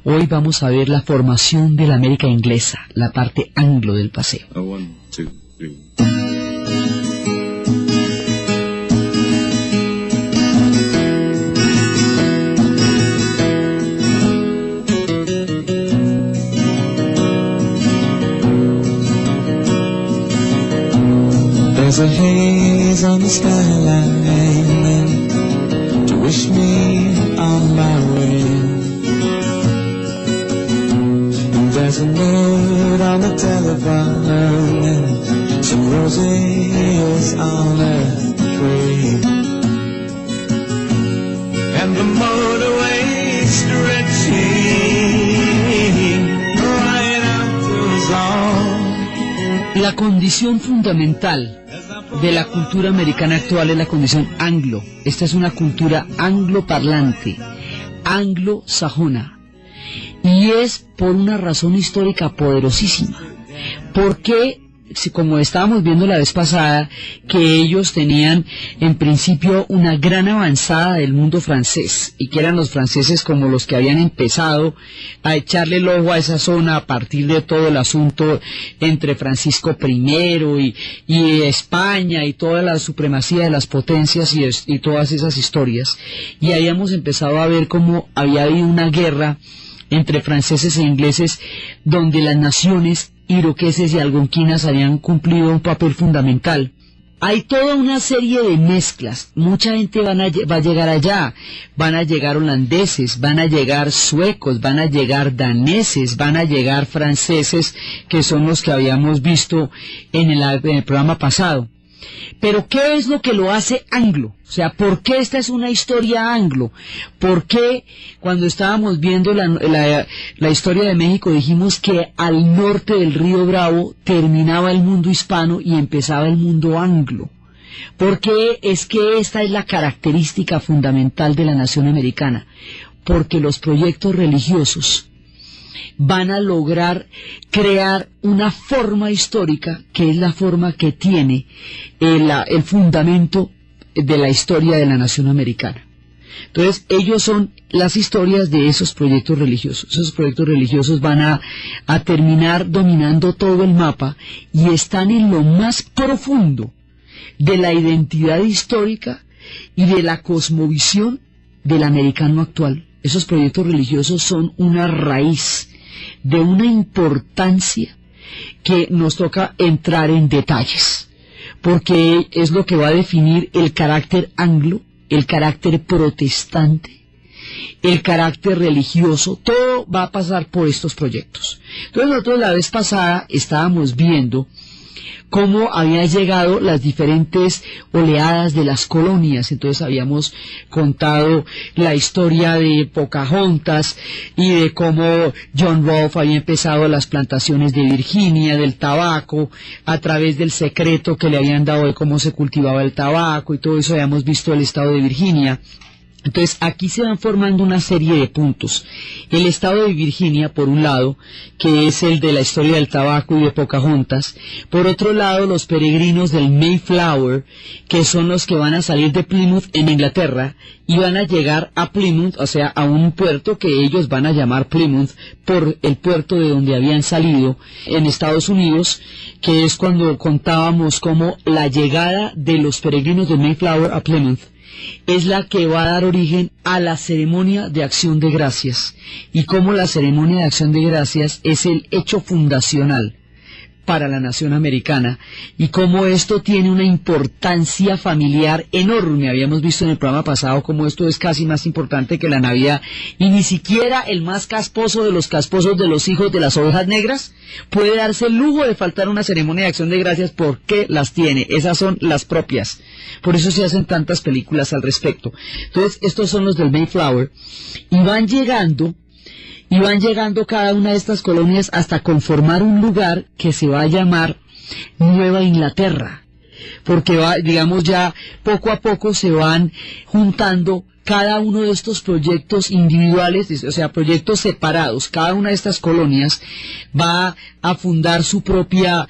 Hoy vamos a ver la formación de la América inglesa, la parte anglo del paseo. 1, 2, 3. There's a haze on the skyline to wish me on my way. And there's a note on the telephone and some roses on a tray. And the motorway stretching right out to Zone. La condición fundamental de la cultura americana actual es la condición anglo. Esta es una cultura angloparlante, anglosajona, y es por una razón histórica poderosísima. Porque, como estábamos viendo la vez pasada, que ellos tenían en principio una gran avanzada del mundo francés, y que eran los franceses como los que habían empezado a echarle el ojo a esa zona a partir de todo el asunto entre Francisco I y España y toda la supremacía de las potencias y todas esas historias. Y habíamos empezado a ver cómo había habido una guerra entre franceses e ingleses, donde las naciones iroqueses y algonquinas habían cumplido un papel fundamental. Hay toda una serie de mezclas. Mucha gente va a llegar allá. Van a llegar holandeses, van a llegar suecos, van a llegar daneses, van a llegar franceses, que son los que habíamos visto en el programa pasado. Pero ¿qué es lo que lo hace anglo? O sea, ¿por qué esta es una historia anglo? ¿Por qué cuando estábamos viendo la historia de México dijimos que al norte del río Bravo terminaba el mundo hispano y empezaba el mundo anglo? Porque es que esta es la característica fundamental de la nación americana. Porque los proyectos religiosos van a lograr crear una forma histórica que es la forma que tiene el fundamento de la historia de la nación americana. Entonces, ellos son las historias de esos proyectos religiosos. Esos proyectos religiosos van a terminar dominando todo el mapa y están en lo más profundo de la identidad histórica y de la cosmovisión del americano actual. Esos proyectos religiosos son una raíz de una importancia que nos toca entrar en detalles, porque es lo que va a definir el carácter anglo, el carácter protestante, el carácter religioso. Todo va a pasar por estos proyectos. Entonces nosotros la vez pasada estábamos viendo cómo habían llegado las diferentes oleadas de las colonias. Entonces habíamos contado la historia de Pocahontas y de cómo John Rolfe había empezado las plantaciones de Virginia, del tabaco, a través del secreto que le habían dado de cómo se cultivaba el tabaco y todo eso. Habíamos visto el estado de Virginia. Entonces aquí se van formando una serie de puntos. El estado de Virginia, por un lado, que es el de la historia del tabaco y de Pocahontas. Por otro lado, los peregrinos del Mayflower, que son los que van a salir de Plymouth en Inglaterra y van a llegar a Plymouth, o sea, a un puerto que ellos van a llamar Plymouth por el puerto de donde habían salido en Estados Unidos, que es cuando contábamos cómo la llegada de los peregrinos del Mayflower a Plymouth es la que va a dar origen a la ceremonia de acción de gracias, y cómo la ceremonia de acción de gracias es el hecho fundacional para la nación americana, y cómo esto tiene una importancia familiar enorme. Habíamos visto en el programa pasado cómo esto es casi más importante que la Navidad, y ni siquiera el más casposo de los casposos de los hijos de las ovejas negras puede darse el lujo de faltar una ceremonia de acción de gracias, porque las tiene. Esas son las propias. Por eso se hacen tantas películas al respecto. Entonces, estos son los del Mayflower, y van llegando cada una de estas colonias hasta conformar un lugar que se va a llamar Nueva Inglaterra, porque digamos ya poco a poco se van juntando cada uno de estos proyectos individuales, o sea, proyectos separados. Cada una de estas colonias va a fundar su propio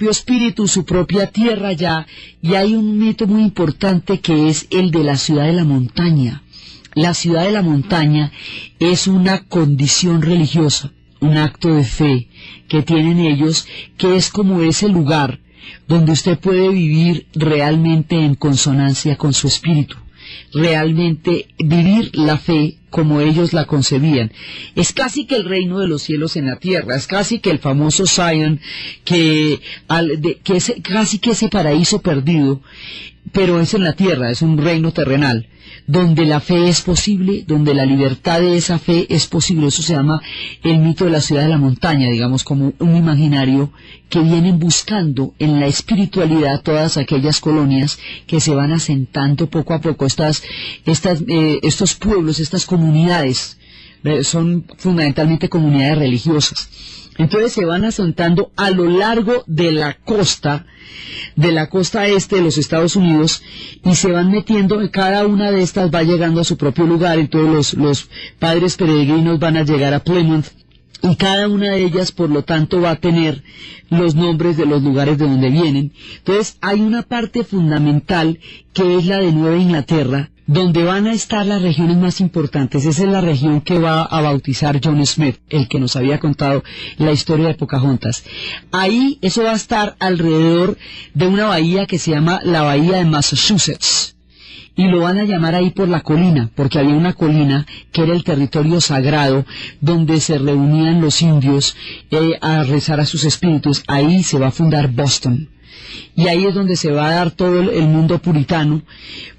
espíritu, su propia tierra ya, y hay un mito muy importante que es el de la ciudad de la montaña. La ciudad de la montaña es una condición religiosa, un acto de fe que tienen ellos, que es como ese lugar donde usted puede vivir realmente en consonancia con su espíritu, realmente vivir la fe como ellos la concebían. Es casi que el reino de los cielos en la tierra, es casi que el famoso Zion, que es casi que ese paraíso perdido, pero es en la tierra, es un reino terrenal, donde la fe es posible, donde la libertad de esa fe es posible. Eso se llama el mito de la ciudad de la montaña, digamos, como un imaginario que vienen buscando en la espiritualidad todas aquellas colonias que se van asentando poco a poco. Estos pueblos, estas comunidades, son fundamentalmente comunidades religiosas. Entonces se van asentando a lo largo de la costa este de los Estados Unidos, y se van metiendo, cada una de estas va llegando a su propio lugar. Entonces los padres peregrinos van a llegar a Plymouth, y cada una de ellas, por lo tanto, va a tener los nombres de los lugares de donde vienen. Entonces hay una parte fundamental que es la de Nueva Inglaterra, donde van a estar las regiones más importantes. Esa es la región que va a bautizar John Smith, el que nos había contado la historia de Pocahontas. Ahí, eso va a estar alrededor de una bahía que se llama la Bahía de Massachusetts, y lo van a llamar ahí por la colina, porque había una colina que era el territorio sagrado donde se reunían los indios a rezar a sus espíritus. Ahí se va a fundar Boston. Y ahí es donde se va a dar todo el mundo puritano,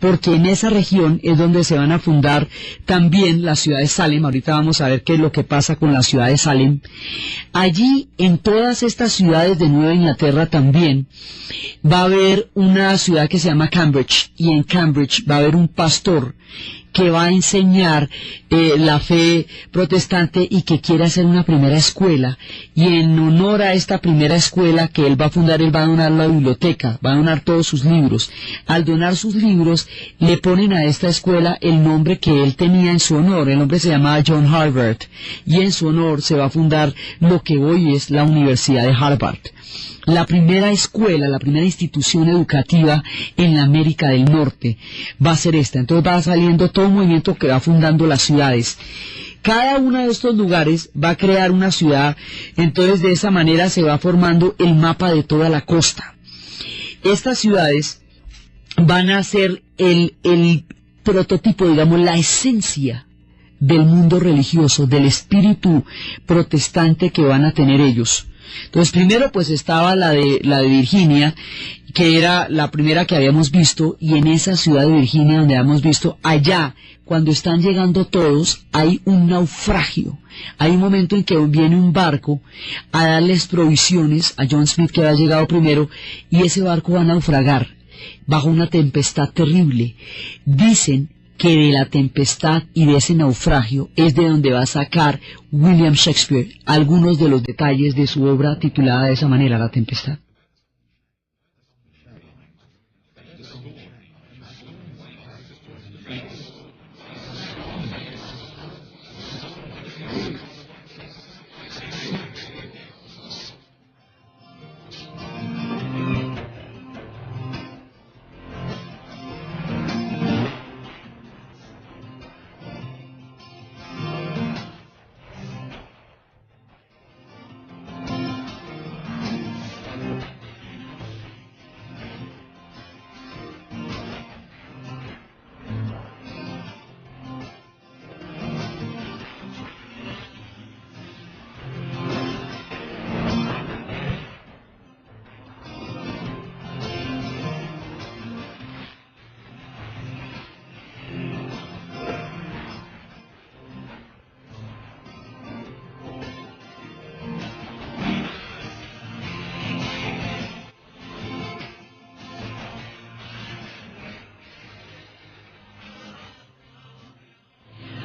porque en esa región es donde se van a fundar también la ciudad de Salem. Ahorita vamos a ver qué es lo que pasa con la ciudad de Salem. Allí, en todas estas ciudades de Nueva Inglaterra también, va a haber una ciudad que se llama Cambridge, y en Cambridge va a haber un pastor que va a enseñar la fe protestante y que quiere hacer una primera escuela, y en honor a esta primera escuela que él va a fundar, él va a donar la biblioteca, va a donar todos sus libros. Al donar sus libros, le ponen a esta escuela el nombre que él tenía en su honor. El nombre se llamaba John Harvard, y en su honor se va a fundar lo que hoy es la Universidad de Harvard. La primera escuela, la primera institución educativa en la América del Norte va a ser esta. Entonces va saliendo todo un movimiento que va fundando las ciudades. Cada uno de estos lugares va a crear una ciudad. Entonces de esa manera se va formando el mapa de toda la costa. Estas ciudades van a ser el prototipo, digamos, la esencia del mundo religioso, del espíritu protestante que van a tener ellos. Entonces primero pues estaba la de Virginia, que era la primera que habíamos visto, y en esa ciudad de Virginia donde habíamos visto, allá cuando están llegando todos hay un naufragio. Hay un momento en que viene un barco a darles provisiones a John Smith, que había llegado primero, y ese barco va a naufragar bajo una tempestad terrible. Dicen que de la tempestad y de ese naufragio es de donde va a sacar William Shakespeare algunos de los detalles de su obra titulada de esa manera, La Tempestad.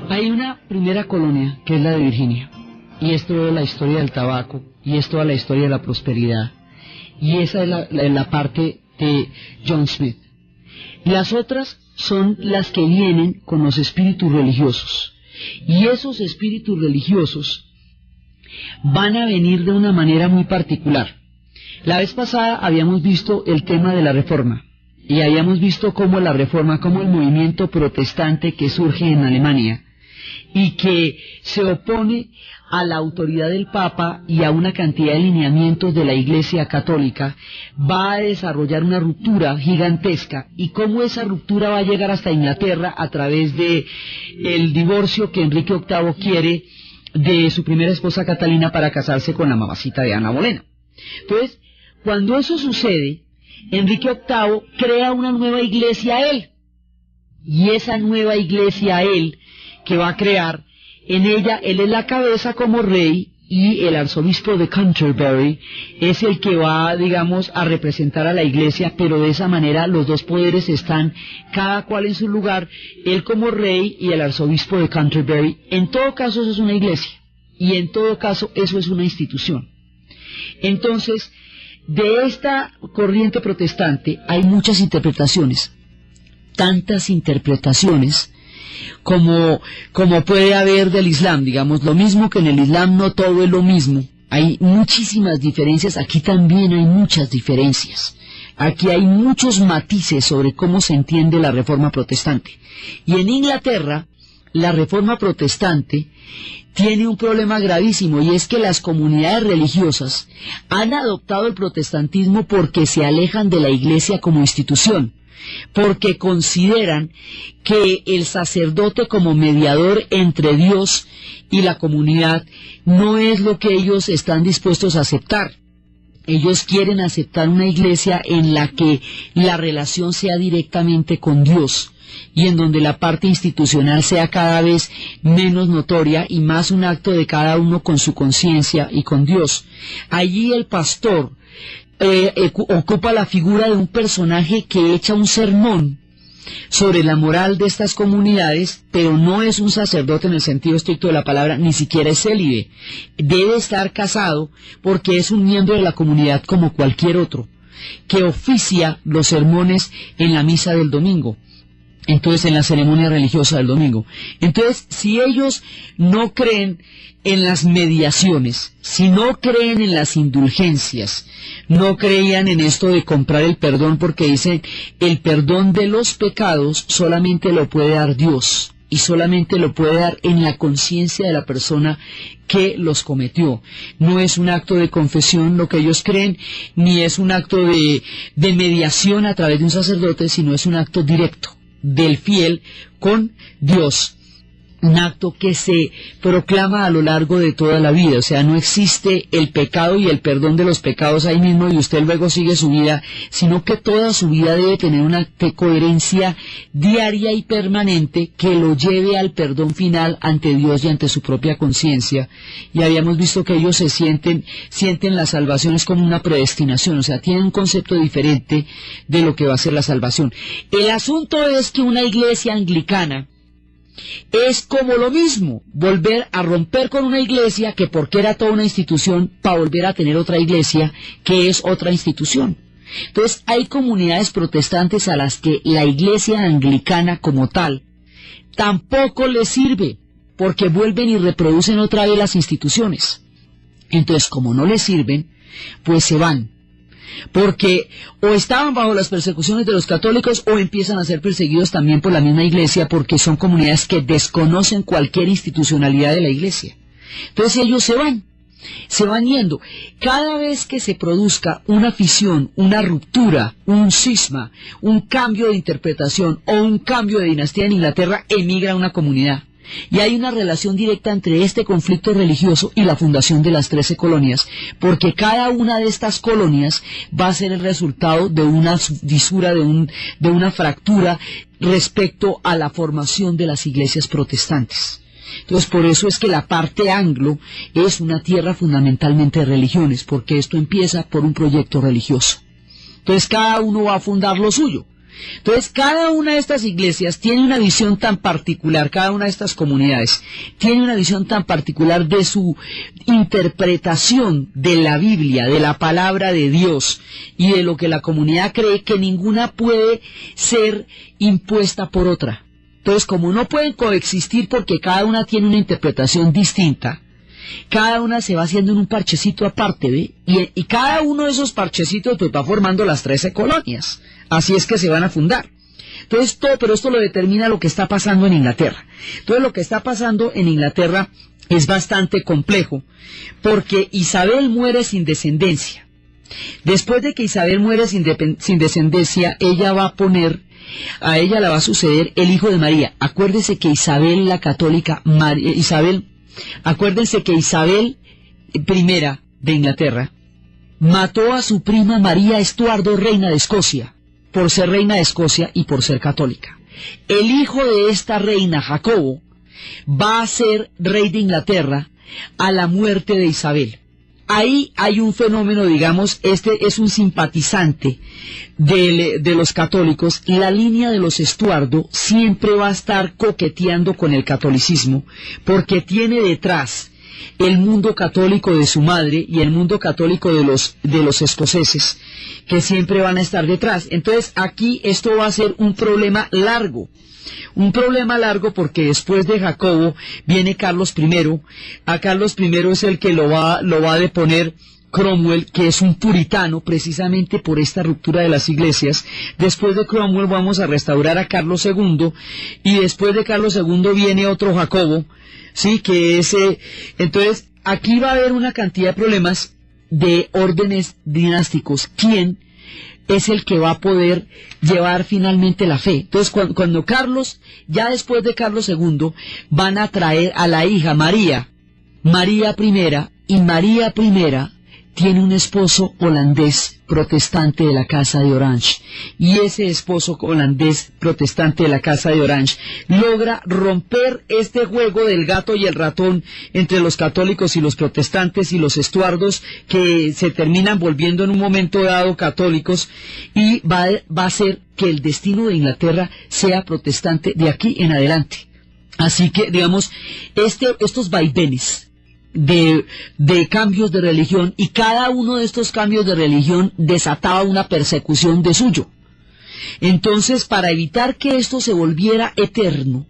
Hay una primera colonia, que es la de Virginia, y es toda la historia del tabaco, y es toda la historia de la prosperidad, y esa es la parte de John Smith. Las otras son las que vienen con los espíritus religiosos, y esos espíritus religiosos van a venir de una manera muy particular. La vez pasada habíamos visto el tema de la Reforma, y habíamos visto cómo la Reforma, como el movimiento protestante que surge en Alemania y que se opone a la autoridad del Papa y a una cantidad de lineamientos de la Iglesia Católica, va a desarrollar una ruptura gigantesca, y cómo esa ruptura va a llegar hasta Inglaterra a través de el divorcio que Enrique VIII quiere de su primera esposa Catalina para casarse con la mamacita de Ana Bolena. Entonces, cuando eso sucede, Enrique VIII crea una nueva iglesia él, y esa nueva iglesia él que va a crear, en ella él es la cabeza como rey, y el arzobispo de Canterbury es el que va, digamos, a representar a la iglesia, pero de esa manera los dos poderes están cada cual en su lugar, él como rey y el arzobispo de Canterbury. En todo caso eso es una iglesia, y en todo caso eso es una institución. Entonces, de esta corriente protestante hay muchas interpretaciones, tantas interpretaciones como puede haber del Islam, digamos, lo mismo que en el Islam no todo es lo mismo, hay muchísimas diferencias, aquí también hay muchas diferencias, aquí hay muchos matices sobre cómo se entiende la Reforma protestante, y en Inglaterra la Reforma protestante tiene un problema gravísimo, y es que las comunidades religiosas han adoptado el protestantismo porque se alejan de la Iglesia como institución, porque consideran que el sacerdote como mediador entre Dios y la comunidad no es lo que ellos están dispuestos a aceptar. Ellos quieren aceptar una iglesia en la que la relación sea directamente con Dios, y en donde la parte institucional sea cada vez menos notoria y más un acto de cada uno con su conciencia y con Dios. Allí el pastor ocupa la figura de un personaje que echa un sermón sobre la moral de estas comunidades, pero no es un sacerdote en el sentido estricto de la palabra, ni siquiera es célibe. Debe estar casado porque es un miembro de la comunidad como cualquier otro, que oficia los sermones en la misa del domingo. Entonces, en la ceremonia religiosa del domingo. Entonces, si ellos no creen en las mediaciones, si no creen en las indulgencias, no creían en esto de comprar el perdón, porque dicen, el perdón de los pecados solamente lo puede dar Dios, y solamente lo puede dar en la conciencia de la persona que los cometió. No es un acto de confesión lo que ellos creen, ni es un acto de mediación a través de un sacerdote, sino es un acto directo del fiel con Dios, un acto que se proclama a lo largo de toda la vida. O sea, no existe el pecado y el perdón de los pecados ahí mismo y usted luego sigue su vida, sino que toda su vida debe tener una coherencia diaria y permanente que lo lleve al perdón final ante Dios y ante su propia conciencia. Y habíamos visto que ellos sienten la salvación es como una predestinación, o sea, tienen un concepto diferente de lo que va a ser la salvación. El asunto es que una iglesia anglicana es como lo mismo, volver a romper con una iglesia que porque era toda una institución, para volver a tener otra iglesia que es otra institución. Entonces hay comunidades protestantes a las que la iglesia anglicana como tal tampoco les sirve, porque vuelven y reproducen otra vez las instituciones. Entonces, como no les sirven, pues se van, porque o estaban bajo las persecuciones de los católicos o empiezan a ser perseguidos también por la misma iglesia, porque son comunidades que desconocen cualquier institucionalidad de la iglesia. Entonces ellos se van yendo. Cada vez que se produzca una fisión, una ruptura, un cisma, un cambio de interpretación o un cambio de dinastía en Inglaterra, emigra una comunidad. Y hay una relación directa entre este conflicto religioso y la fundación de las 13 colonias, porque cada una de estas colonias va a ser el resultado de una fisura, de una fractura respecto a la formación de las iglesias protestantes. Entonces, por eso es que la parte anglo es una tierra fundamentalmente de religiones, porque esto empieza por un proyecto religioso. Entonces, cada uno va a fundar lo suyo. Entonces, cada una de estas iglesias tiene una visión tan particular, cada una de estas comunidades tiene una visión tan particular de su interpretación de la Biblia, de la palabra de Dios y de lo que la comunidad cree, que ninguna puede ser impuesta por otra. Entonces, como no pueden coexistir porque cada una tiene una interpretación distinta, cada una se va haciendo en un parchecito aparte, ¿ve? Y cada uno de esos parchecitos pues va formando las 13 colonias. Así es que se van a fundar. Entonces, pero esto lo determina lo que está pasando en Inglaterra. Entonces, lo que está pasando en Inglaterra es bastante complejo, porque Isabel muere sin descendencia. Después de que Isabel muere sin descendencia, ella va a poner, a ella la va a suceder el hijo de María. Acuérdense que Isabel la católica, acuérdense que Isabel I de Inglaterra mató a su prima María Estuardo, reina de Escocia, por ser reina de Escocia y por ser católica. El hijo de esta reina, Jacobo, va a ser rey de Inglaterra a la muerte de Isabel. Ahí hay un fenómeno, digamos, este es un simpatizante de los católicos. La línea de los Estuardo siempre va a estar coqueteando con el catolicismo, porque tiene detrás el mundo católico de su madre y el mundo católico de los escoceses, que siempre van a estar detrás. Entonces aquí esto va a ser un problema largo porque después de Jacobo viene Carlos I. A Carlos I es el que lo va a deponer Cromwell, que es un puritano precisamente por esta ruptura de las iglesias. Después de Cromwell vamos a restaurar a Carlos II, y después de Carlos II viene otro Jacobo, sí, que es entonces aquí va a haber una cantidad de problemas de órdenes dinásticos. ¿Quién es el que va a poder llevar finalmente la fe? Entonces cuando Carlos, ya después de Carlos II, van a traer a la hija María I, y María I tiene un esposo holandés protestante de la Casa de Orange, y ese esposo holandés protestante de la Casa de Orange logra romper este juego del gato y el ratón entre los católicos y los protestantes y los estuardos, que se terminan volviendo en un momento dado católicos, y va a hacer que el destino de Inglaterra sea protestante de aquí en adelante. Así que, digamos, estos vaivenes de cambios de religión, y cada uno de estos cambios de religión desataba una persecución de suyo. Entonces, para evitar que esto se volviera eterno,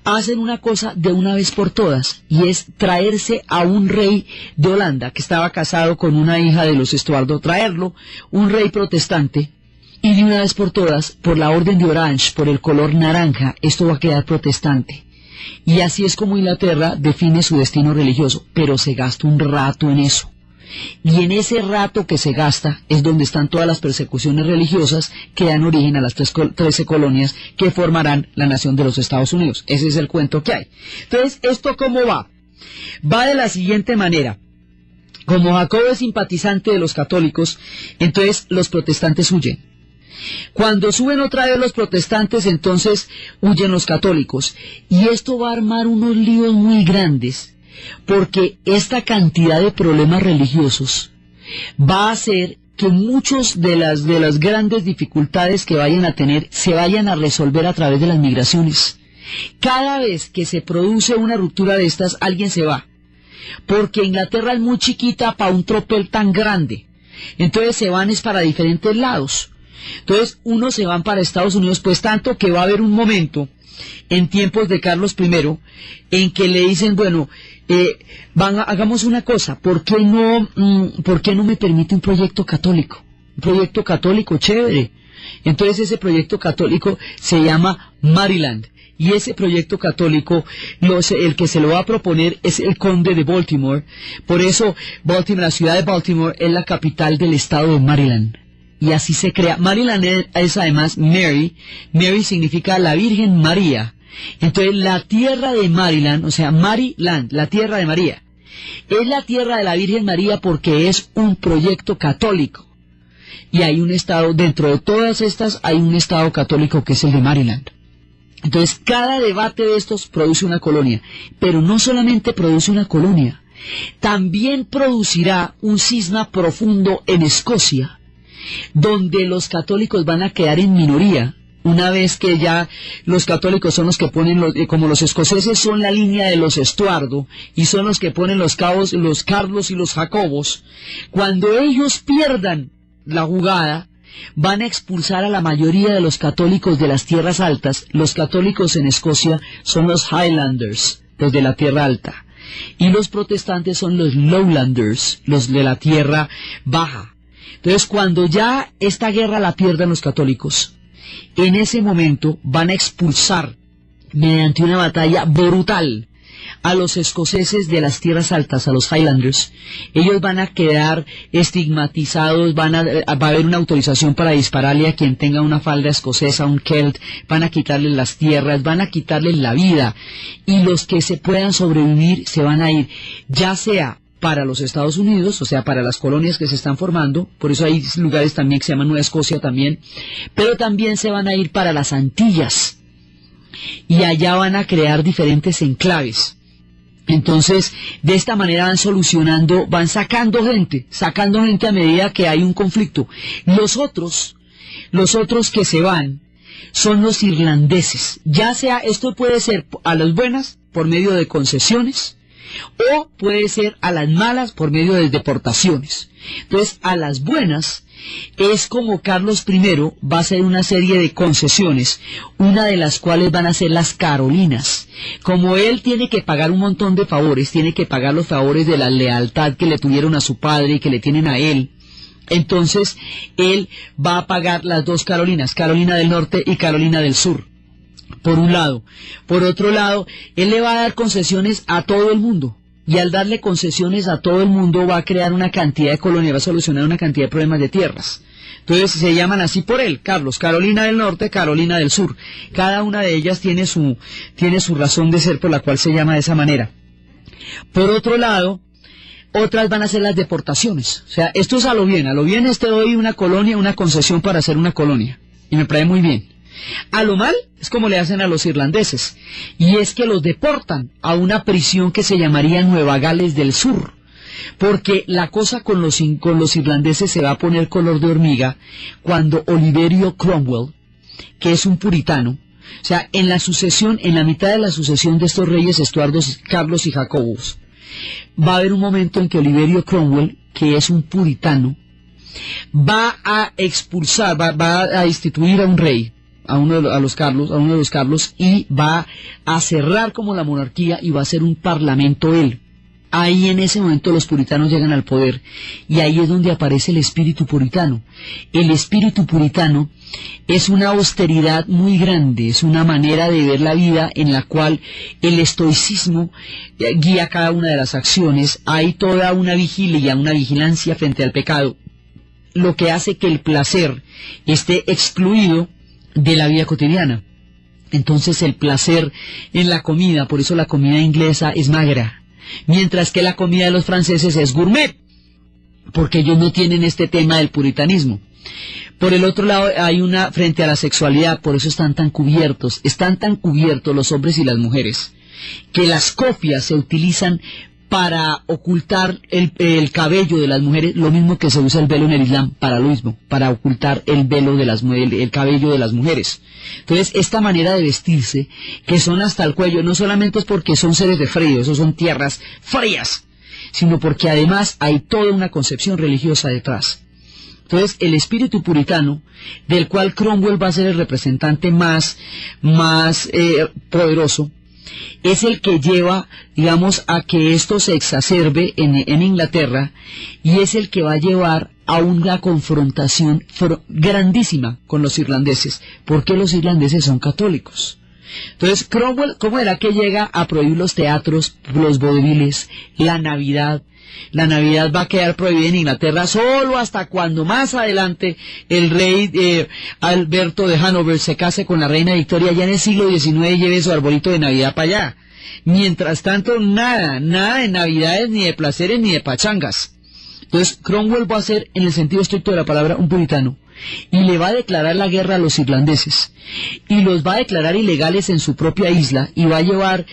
hacen una cosa de una vez por todas, y es traerse a un rey de Holanda que estaba casado con una hija de los Estuardo, traerlo, un rey protestante, y de una vez por todas, por la orden de Orange, por el color naranja, esto va a quedar protestante. Y así es como Inglaterra define su destino religioso, pero se gasta un rato en eso. Y en ese rato que se gasta es donde están todas las persecuciones religiosas que dan origen a las 13 colonias que formarán la nación de los Estados Unidos. Ese es el cuento que hay. Entonces, ¿esto cómo va? Va de la siguiente manera. Como Jacobo es simpatizante de los católicos, entonces los protestantes huyen. Cuando suben otra vez los protestantes, entonces huyen los católicos, y esto va a armar unos líos muy grandes, porque esta cantidad de problemas religiosos va a hacer que muchos de las grandes dificultades que vayan a tener se vayan a resolver a través de las migraciones. Cada vez que se produce una ruptura de estas, alguien se va, porque Inglaterra es muy chiquita para un tropel tan grande, entonces se van es para diferentes lados. Entonces, unos se van para Estados Unidos, pues tanto que va a haber un momento, en tiempos de Carlos I, en que le dicen, bueno, hagamos una cosa, ¿por qué no me permite un proyecto católico? Un proyecto católico chévere. Entonces, ese proyecto católico se llama Maryland, y ese proyecto católico, el que se lo va a proponer es el conde de Baltimore. Por eso, la ciudad de Baltimore es la capital del estado de Maryland. Y así se crea. Maryland es además Mary. Mary significa la Virgen María. Entonces la tierra de Maryland, o sea, Maryland, la tierra de María, es la tierra de la Virgen María porque es un proyecto católico. Y hay un estado, dentro de todas estas, hay un estado católico que es el de Maryland. Entonces cada debate de estos produce una colonia. Pero no solamente produce una colonia, también producirá un cisma profundo en Escocia, donde los católicos van a quedar en minoría, una vez que ya los católicos son los que ponen, como los escoceses son la línea de los Estuardo, y son los que ponen los Carlos y los Jacobos. Cuando ellos pierdan la jugada, van a expulsar a la mayoría de los católicos de las tierras altas. Los católicos en Escocia son los Highlanders, los de la tierra alta. y los protestantes son los lowlanders, los de la tierra baja. Entonces, cuando ya esta guerra la pierdan los católicos, en ese momento van a expulsar mediante una batalla brutal a los escoceses de las tierras altas, a los Highlanders. Ellos van a quedar estigmatizados, va a haber una autorización para dispararle a quien tenga una falda escocesa, un Celt, van a quitarles las tierras, van a quitarles la vida, y los que se puedan sobrevivir se van a ir, ya sea para los Estados Unidos, o sea, para las colonias que se están formando, por eso hay lugares también que se llaman Nueva Escocia también, pero también se van a ir para las Antillas, y allá van a crear diferentes enclaves. Entonces, de esta manera van solucionando, van sacando gente a medida que hay un conflicto. Los otros que se van son los irlandeses. Ya sea, esto puede ser a las buenas por medio de concesiones, o puede ser a las malas por medio de deportaciones. Entonces, a las buenas es como Carlos I va a hacer una serie de concesiones, una de las cuales van a ser las Carolinas. Como él tiene que pagar un montón de favores, tiene que pagar los favores de la lealtad que le tuvieron a su padre y que le tienen a él, entonces él va a pagar las dos Carolinas, Carolina del Norte y Carolina del Sur, por un lado. Por otro lado, él le va a dar concesiones a todo el mundo. Y al darle concesiones a todo el mundo va a crear una cantidad de colonias, va a solucionar una cantidad de problemas de tierras. Entonces se llaman así por él, Carlos, Carolina del Norte, Carolina del Sur. Cada una de ellas tiene su razón de ser por la cual se llama de esa manera. Por otro lado, otras van a ser las deportaciones. O sea, esto es a lo bien te doy una colonia, una concesión para hacer una colonia. Y me parece muy bien. A lo mal es como le hacen a los irlandeses, y es que los deportan a una prisión que se llamaría Nueva Gales del Sur, porque la cosa con los irlandeses se va a poner color de hormiga cuando Oliverio Cromwell, que es un puritano, o sea, en la mitad de la sucesión de estos reyes Estuardos, Carlos y Jacobos, va a haber un momento en que Oliverio Cromwell, que es un puritano, va a expulsar, va a destituir a un rey, a uno de los Carlos, y va a cerrar como la monarquía y va a hacer un parlamento él. Ahí en ese momento los puritanos llegan al poder, y ahí es donde aparece el espíritu puritano. El espíritu puritano es una austeridad muy grande, es una manera de ver la vida en la cual el estoicismo guía cada una de las acciones. Hay toda una vigilia, una vigilancia frente al pecado, lo que hace que el placer esté excluido de la vida cotidiana. Entonces el placer en la comida, por eso la comida inglesa es magra, mientras que la comida de los franceses es gourmet, porque ellos no tienen este tema del puritanismo. Por el otro lado hay una frente a la sexualidad, por eso están tan cubiertos los hombres y las mujeres, que las cofias se utilizan para ocultar el cabello de las mujeres, lo mismo que se usa el velo en el Islam, para lo mismo, para ocultar el velo de el cabello de las mujeres. Entonces, esta manera de vestirse, que son hasta el cuello, no solamente es porque son seres de frío, esos son tierras frías, sino porque además hay toda una concepción religiosa detrás. Entonces, el espíritu puritano, del cual Cromwell va a ser el representante más poderoso, es el que lleva, digamos, a que esto se exacerbe en Inglaterra, y es el que va a llevar a una confrontación grandísima con los irlandeses, porque los irlandeses son católicos. Entonces, Cromwell, ¿cómo era que llega a prohibir los teatros, los vaudevilles, la Navidad? La Navidad va a quedar prohibida en Inglaterra solo hasta cuando más adelante el rey Alberto de Hanover se case con la reina Victoria, ya en el siglo XIX, y lleve su arbolito de Navidad para allá. Mientras tanto, nada de Navidades, ni de placeres, ni de pachangas. Entonces, Cromwell va a ser, en el sentido estricto de la palabra, un puritano, y le va a declarar la guerra a los irlandeses, y los va a declarar ilegales en su propia isla, y va a llevar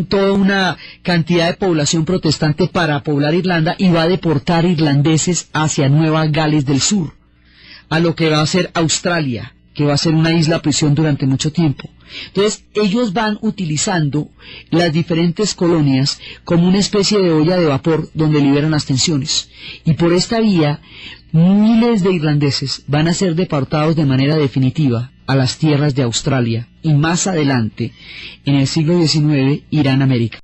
toda una cantidad de población protestante para poblar Irlanda, y va a deportar irlandeses hacia Nueva Gales del Sur, a lo que va a ser Australia, que va a ser una isla prisión durante mucho tiempo. Entonces, ellos van utilizando las diferentes colonias como una especie de olla de vapor donde liberan las tensiones. Y por esta vía, miles de irlandeses van a ser deportados de manera definitiva a las tierras de Australia, y más adelante, en el siglo XIX, irán a América.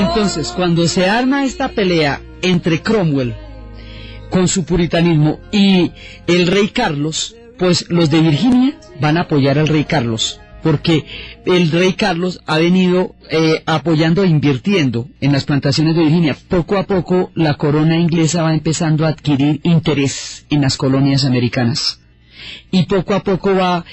Entonces, cuando se arma esta pelea entre Cromwell con su puritanismo y el rey Carlos, pues los de Virginia van a apoyar al rey Carlos, porque el rey Carlos ha venido apoyando e invirtiendo en las plantaciones de Virginia. Poco a poco la corona inglesa va empezando a adquirir interés en las colonias americanas y poco a poco va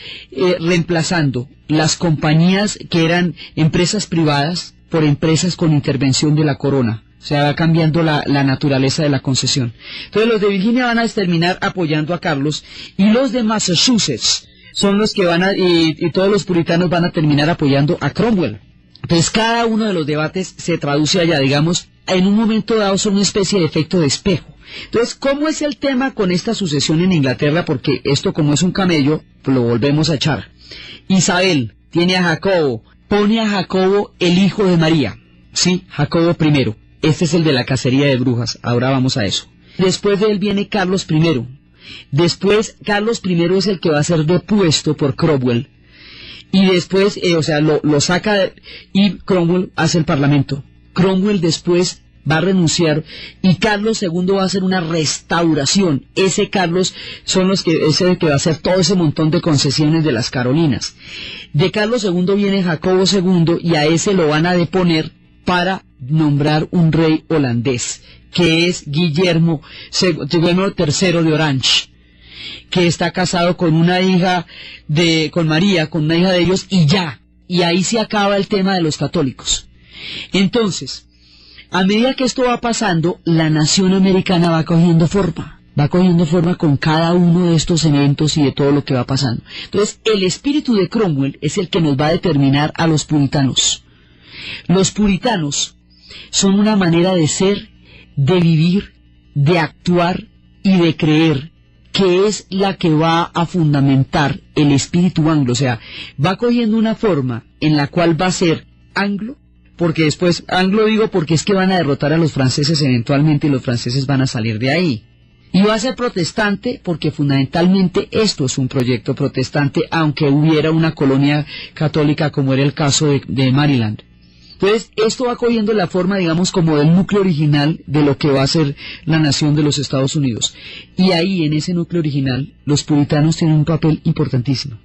reemplazando las compañías que eran empresas privadas por empresas con intervención de la corona. O sea, va cambiando la naturaleza de la concesión. Entonces los de Virginia van a terminar apoyando a Carlos y los de Massachusetts son los que van a, y todos los puritanos van a terminar apoyando a Cromwell. Entonces cada uno de los debates se traduce allá, digamos, en un momento dado son una especie de efecto de espejo. Entonces, ¿cómo es el tema con esta sucesión en Inglaterra? Porque esto, como es un camello, lo volvemos a echar. Isabel tiene a Jacobo, pone a Jacobo el hijo de María, ¿sí? Jacobo I. Este es el de la cacería de brujas, ahora vamos a eso. Después de él viene Carlos I. Después, Carlos I es el que va a ser depuesto por Cromwell. Y después, lo saca y Cromwell hace el parlamento. Cromwell después va a renunciar y Carlos II va a hacer una restauración. Ese Carlos es el que va a hacer todo ese montón de concesiones de las Carolinas. De Carlos II viene Jacobo II y a ese lo van a deponer para nombrar un rey holandés, que es Guillermo III de Orange, que está casado con una hija con María, con una hija de ellos, y ahí se acaba el tema de los católicos. Entonces, a medida que esto va pasando, la nación americana va cogiendo forma con cada uno de estos eventos y de todo lo que va pasando. Entonces, el espíritu de Cromwell es el que nos va a determinar a los puritanos. Los puritanos son una manera de ser, de vivir, de actuar y de creer, que es la que va a fundamentar el espíritu anglo. O sea, va cogiendo una forma en la cual va a ser anglo, porque después, anglo digo porque es que van a derrotar a los franceses eventualmente y los franceses van a salir de ahí. Y va a ser protestante porque fundamentalmente esto es un proyecto protestante, aunque hubiera una colonia católica como era el caso de Maryland. Entonces, esto va cogiendo la forma, digamos, como del núcleo original de lo que va a ser la nación de los Estados Unidos. Y ahí, en ese núcleo original, los puritanos tienen un papel importantísimo.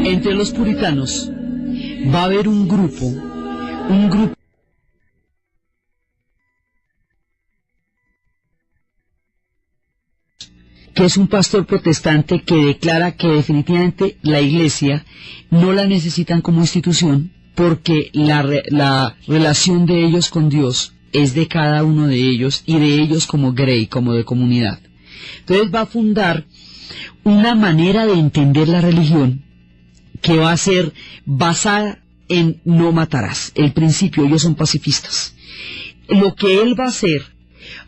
Entre los puritanos va a haber un grupo que es un pastor protestante que declara que definitivamente la iglesia no la necesitan como institución porque la relación de ellos con Dios es de cada uno de ellos y de ellos como grey, como de comunidad. Entonces va a fundar una manera de entender la religión que va a ser basada en no matarás. El principio, ellos son pacifistas. Lo que él va a hacer,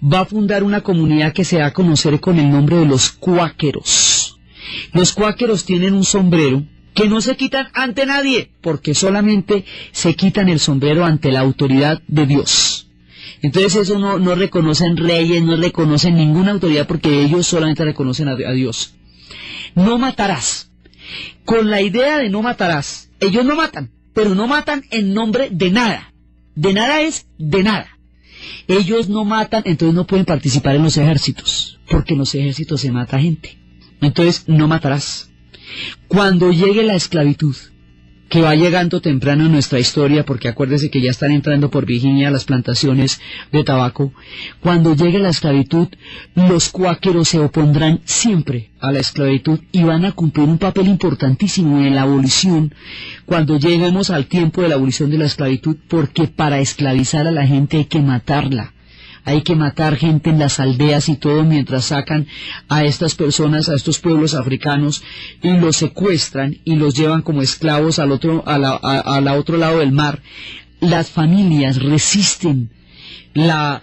va a fundar una comunidad que se va a conocer con el nombre de los cuáqueros. Los cuáqueros tienen un sombrero que no se quitan ante nadie, porque solamente se quitan el sombrero ante la autoridad de Dios. Entonces eso no reconocen reyes, no reconocen ninguna autoridad, porque ellos solamente reconocen a Dios. No matarás. Con la idea de no matarás, ellos no matan, pero no matan en nombre de nada. De nada es de nada. Ellos no matan, entonces no pueden participar en los ejércitos, porque en los ejércitos se mata gente. Entonces no matarás. Cuando llegue la esclavitud, que va llegando temprano en nuestra historia, porque acuérdese que ya están entrando por Virginia las plantaciones de tabaco. Cuando llegue la esclavitud, los cuáqueros se opondrán siempre a la esclavitud y van a cumplir un papel importantísimo en la abolición, cuando lleguemos al tiempo de la abolición de la esclavitud, porque para esclavizar a la gente hay que matarla. Hay que matar gente en las aldeas y todo mientras sacan a estas personas, a estos pueblos africanos, y los secuestran y los llevan como esclavos al otro lado del mar. Las familias resisten la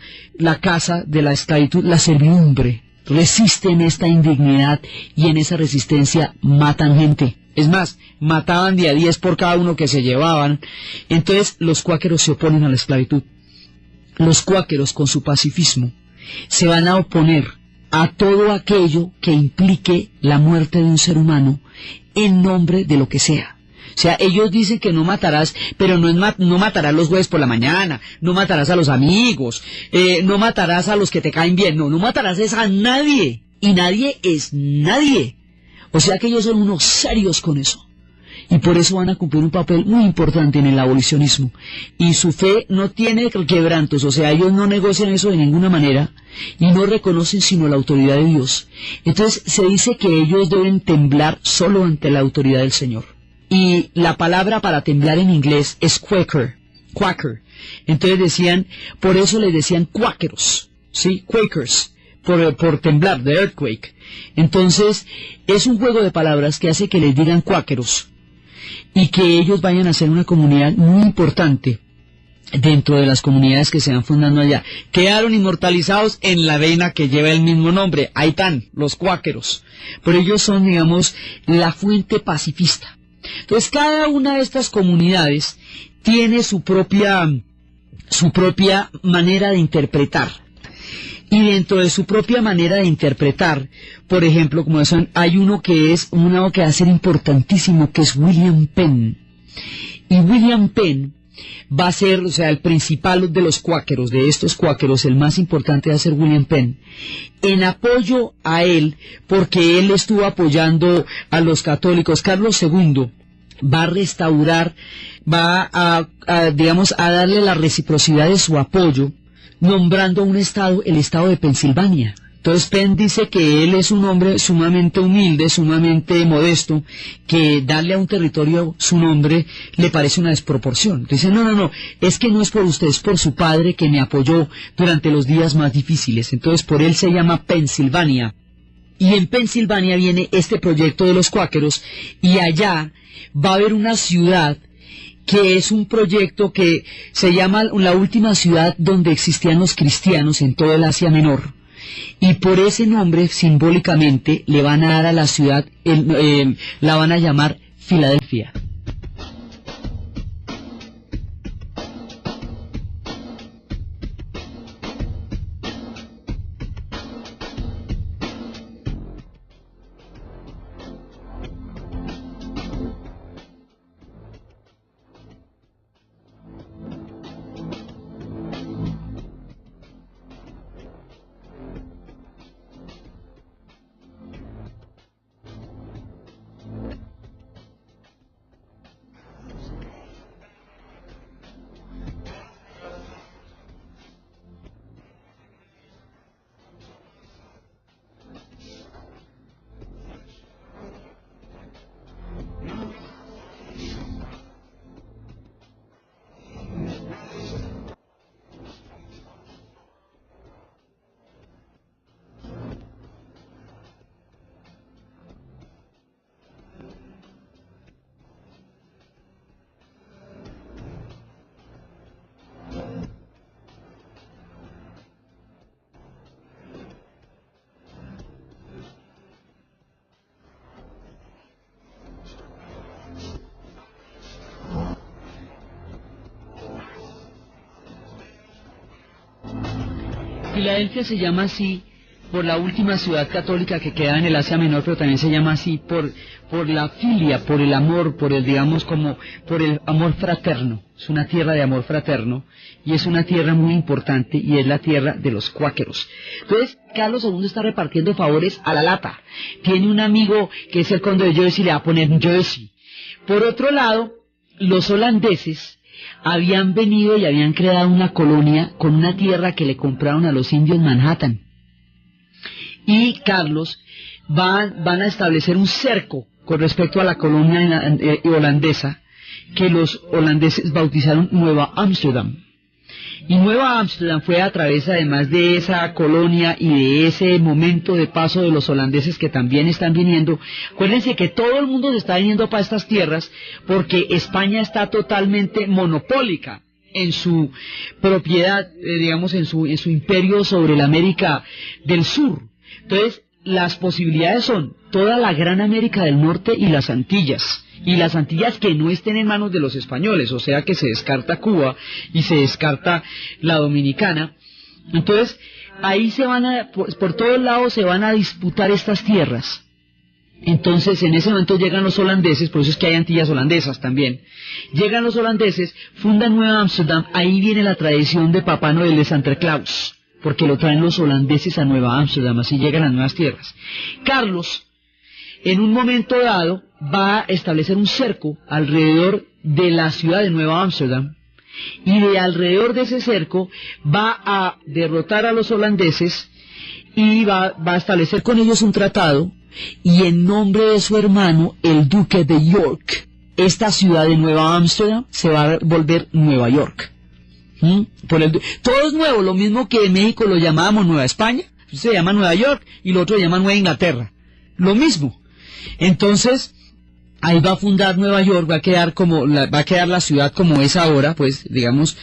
casa de la esclavitud, la servidumbre, resisten esta indignidad y en esa resistencia matan gente. Es más, mataban de a 10 por cada uno que se llevaban. Entonces los cuáqueros se oponen a la esclavitud. Los cuáqueros, con su pacifismo, se van a oponer a todo aquello que implique la muerte de un ser humano en nombre de lo que sea. O sea, ellos dicen que no matarás, pero no matarás los jueves por la mañana, no matarás a los amigos, no matarás a los que te caen bien, no matarás a nadie, y nadie es nadie. O sea que ellos son unos serios con eso. Y por eso van a cumplir un papel muy importante en el abolicionismo. Y su fe no tiene quebrantos, o sea, ellos no negocian eso de ninguna manera y no reconocen sino la autoridad de Dios. Entonces se dice que ellos deben temblar solo ante la autoridad del Señor. Y la palabra para temblar en inglés es quaker. Entonces por eso les decían cuáqueros, ¿sí? Quakers, por temblar, the earthquake. Entonces es un juego de palabras que hace que les digan cuáqueros, y que ellos vayan a ser una comunidad muy importante dentro de las comunidades que se van fundando allá. Quedaron inmortalizados en la vena que lleva el mismo nombre. Ahí están, los cuáqueros. Pero ellos son, digamos, la fuente pacifista. Entonces, cada una de estas comunidades tiene su propia manera de interpretar. Y dentro de su propia manera de interpretar, por ejemplo, como son, hay uno que va a ser importantísimo, que es William Penn. Y William Penn va a ser, o sea, el principal de los cuáqueros, de estos cuáqueros, el más importante va a ser William Penn, en apoyo a él, porque él estuvo apoyando a los católicos. Carlos II va a restaurar, va a darle la reciprocidad de su apoyo, nombrando a un estado, el estado de Pensilvania. Entonces Penn dice que él es un hombre sumamente humilde, sumamente modesto, que darle a un territorio su nombre le parece una desproporción. Dice, no, es que no es por usted, es por su padre que me apoyó durante los días más difíciles. Entonces por él se llama Pensilvania. Y en Pensilvania viene este proyecto de los cuáqueros, y allá va a haber una ciudad que es un proyecto que se llama la última ciudad donde existían los cristianos en toda el Asia Menor. Y por ese nombre, simbólicamente, le van a dar a la ciudad, la van a llamar Filadelfia. Filadelfia se llama así por la última ciudad católica que queda en el Asia Menor, pero también se llama así por la filia, por el amor, por el amor fraterno. Es una tierra de amor fraterno y es una tierra muy importante y es la tierra de los cuáqueros. Entonces, Carlos II está repartiendo favores a la lata. Tiene un amigo que es el conde de Jersey, le va a poner Jersey. Por otro lado, los holandeses habían venido y habían creado una colonia con una tierra que le compraron a los indios Manhattan. Y Carlos van a establecer un cerco con respecto a la colonia holandesa, que los holandeses bautizaron Nueva Ámsterdam. Y Nueva Ámsterdam fue a través, además de esa colonia y de ese momento de paso de los holandeses que también están viniendo. Acuérdense que todo el mundo se está viniendo para estas tierras porque España está totalmente monopólica en su propiedad, digamos, en su imperio sobre la América del Sur. Entonces, las posibilidades son toda la gran América del Norte y las Antillas que no estén en manos de los españoles, o sea que se descarta Cuba y se descarta la Dominicana. Entonces, ahí por todos lados se van a disputar estas tierras. Entonces, en ese momento llegan los holandeses, por eso es que hay Antillas holandesas también. Llegan los holandeses, fundan Nueva Ámsterdam, ahí viene la tradición de Papá Noel de Santa Claus, porque lo traen los holandeses a Nueva Ámsterdam, así llegan las nuevas tierras. Carlos, en un momento dado, va a establecer un cerco alrededor de la ciudad de Nueva Ámsterdam, y de alrededor de ese cerco va a derrotar a los holandeses y va a establecer con ellos un tratado, y en nombre de su hermano, el duque de York, esta ciudad de Nueva Ámsterdam se va a volver Nueva York. Todo es nuevo, lo mismo que en México lo llamábamos Nueva España, se llama Nueva York, y lo otro se llama Nueva Inglaterra, lo mismo. Entonces, ahí va a fundar Nueva York, va a quedar la ciudad como es ahora, pues, digamos,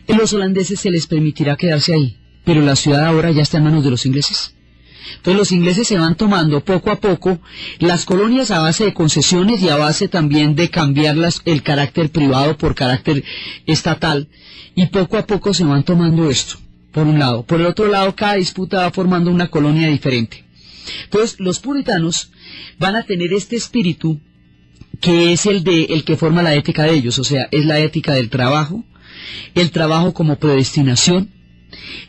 a los holandeses se les permitirá quedarse ahí, pero la ciudad ahora ya está en manos de los ingleses. Entonces los ingleses se van tomando poco a poco las colonias a base de concesiones y a base también de cambiarlas el carácter privado por carácter estatal, y poco a poco se van tomando esto, por un lado. Por el otro lado, cada disputa va formando una colonia diferente. Entonces los puritanos van a tener este espíritu que es el que forma la ética de ellos, o sea, es la ética del trabajo, el trabajo como predestinación,